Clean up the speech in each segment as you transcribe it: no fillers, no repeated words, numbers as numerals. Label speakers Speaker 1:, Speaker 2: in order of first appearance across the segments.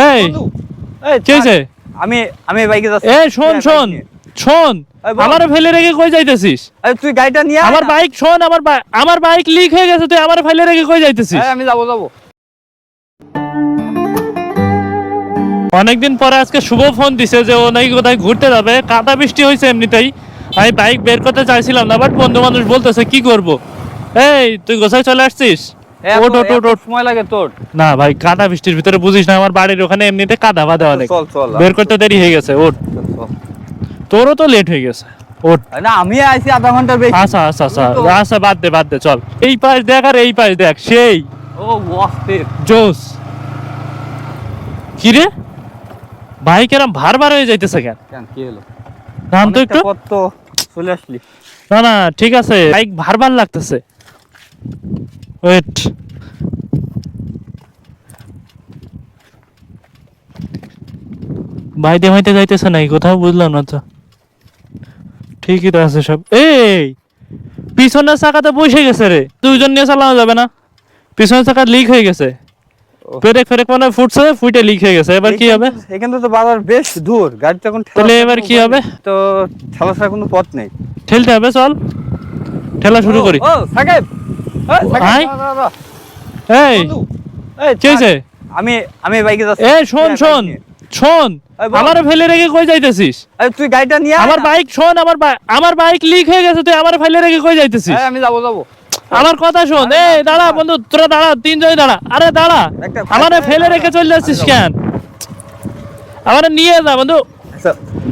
Speaker 1: এই কি হইছে?
Speaker 2: আমি বাইকে যাচ্ছি।
Speaker 1: এই শোন শোন শোন, আমারে ফেলে রেখে কই যাইতেছিস?
Speaker 2: তুই গাড়িটা নিয়ে
Speaker 1: আমার বাইক শোন, আমার বাইক লিক হয়ে গেছে, তুই আমারে ফেলে রেখে কই যাইতেছিস?
Speaker 2: আমি যাবো।
Speaker 1: অনেকদিন পরে আজকে শুভ ফোন দিছে যে ও নাকি কোথায় ঘুরতে যাবে। কাদা বৃষ্টি হয়েছে এমনিতেই, আমি বাইক বের করতে চাইছিলাম না, বাট বন্ধু মানুষ বলতেছে কি করব। এই তুই গোছায় চলে আসছিস? ওট ওট ওট ওট,
Speaker 2: সময় লাগে তোর?
Speaker 1: না ভাই, কাদা বৃষ্টির ভিতরে বুঝিস না, আমার বাড়ির ওখানে এমনিতে কাদা বাদা অনেক, বের করতে দেরি হয়ে গেছে। ওট, তোরও তো লেট হয়ে গেছে। ওট
Speaker 2: না, আমি আইছি আধা ঘন্টা বেশি।
Speaker 1: আচ্ছা আচ্ছা আচ্ছা আচ্ছা, বাদ দে চল। এই পাশ দেখ আর এই পাশ দেখ, সেই
Speaker 2: ও অস্থির
Speaker 1: জোস। কি রে বাইক এরম ভার হয়ে যাইতেছে কেন?
Speaker 2: কি হলো?
Speaker 1: নাম তো একটু
Speaker 2: কত চলে আসলি।
Speaker 1: না ঠিক আছে, বাইক ভার লাগতেছে। ওয়েট, বাইতে মাইতে যাইতেছে নাই কোথাও, বুঝলাম না তো। ঠিকই তো আছে সব। এই পিছনের চাকাতে বসে গেছে রে, দুইজন নিয়ে চালানো যাবে না, পিছনের চাকা লিক হয়ে গেছে। ফেরেক মানে ফুটছে, ফুটে লিক হয়ে গেছে। এবার কি হবে?
Speaker 2: এখান তো বাজার বেশ দূর, গাড়ি তখন
Speaker 1: তাহলে এবার কি হবে?
Speaker 2: তো ঠেলা ছাড়া কোনো পথ নেই।
Speaker 1: ঠেলতে হবে, চল ঠেলা শুরু করি।
Speaker 2: ও সাকিব,
Speaker 1: এই কি হইছে?
Speaker 2: আমি বাইকে যাচ্ছি।
Speaker 1: এই শোন শোন শোন, আমারে ফেলে রেখে কই যাইতেছিস?
Speaker 2: তুই গাড়িটা নিয়ে
Speaker 1: আমার বাইক শোন, আমার বাইক লিক হয়ে গেছে, তুই আমারে ফেলে রেখে কই যাইতেছিস?
Speaker 2: আমি যাবো।
Speaker 1: আমার কথা শোন। এই দাঁড়া বন্ধু, তোরা দাঁড়া, তিনজনই দাঁড়া। আরে দাঁড়া, আমারে ফেলে রেখে চলে যাচ্ছিস কেন? আমারে নিয়ে যা বন্ধু।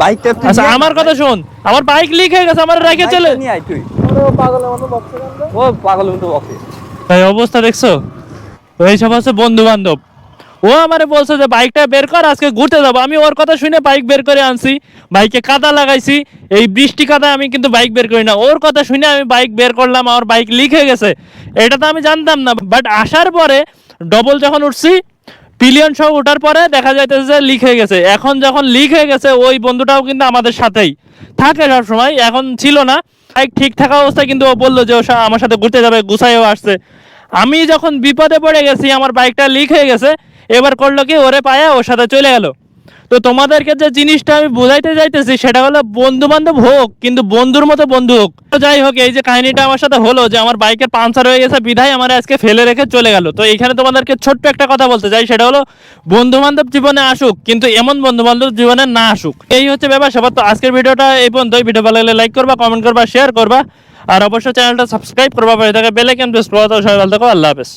Speaker 2: বাইকটা
Speaker 1: আচ্ছা আমার কথা শোন, আমার বাইক লিক হয়ে গেছে, আমার রেখে চলে।
Speaker 2: নিয়ে আয় তুই। পাগলের মতো বকছে কেন? ও পাগলের মতো বকছে।
Speaker 1: ভাই অবস্থা দেখছো? এইসব হচ্ছে বন্ধু বান্ধব। ও আমারে বলছে যে বাইকটা বের কর, আজকে ঘুরতে যাবো। আমি ওর কথা শুনে বাইক বের করে আনছি, বাইকে কাদা লাগাইছি। এই বৃষ্টি কাদা আমি কিন্তু বাইক বের করি না, ওর কথা শুনে আমি বাইক বের করলাম, আমার বাইক লিক হয়ে গেছে। এটা তো আমি জানতাম না, বাট আসার পরে ডবল যখন উঠছি, পিলিয়ন সহ ওঠার পরে দেখা যাইতেছে যে লিক হয়ে গেছে। এখন যখন লিক হয়ে গেছে, ওই বন্ধুটাও কিন্তু আমাদের সাথেই থাকে সব সময়, এখন ছিল না। বাইক ঠিক থাকা অবস্থায় কিন্তু ও বললো যে ও আমার সাথে ঘুরতে যাবে, গুছাইও আসছে। আমি যখন বিপদে পড়ে গেছি, আমার বাইকটা লিক হয়ে গেছে, এবার করলো কি, ওরে পায়া ওর সাথে চলে গেল। তো তোমাদেরকে যে জিনিসটা আমি বুঝাইতে যাইতেছি সেটা হলো, বন্ধু বান্ধব হোক কিন্তু বন্ধুর মতো বন্ধু হোক। তো যাই হোক, এই যে কাহিনীটা আমার সাথে হলো যে আমার বাইকের পাঞ্চার হয়ে গেছে বিধায় আমার আজকে ফেলে রেখে চলে গেল। তো এইখানে তোমাদেরকে ছোট্ট একটা কথা বলতে চাই, সেটা হলো বন্ধু বান্ধব জীবনে আসুক, কিন্তু এমন বন্ধু বান্ধব জীবনে না আসুক। এই হচ্ছে ব্যাপার সবার। তো আজকের ভিডিওটা এই পর্যন্তই। ভিডিও ভালো লাগলে লাইক করবা, কমেন্ট করবা, শেয়ার করবা, আর অবশ্যই চ্যানেলটা সাবস্ক্রাইব করবা, পাশে থাকা বেল আইকন প্রেস করবা। তো সবাই ভালো থাকো, আল্লাহ হাফেজ।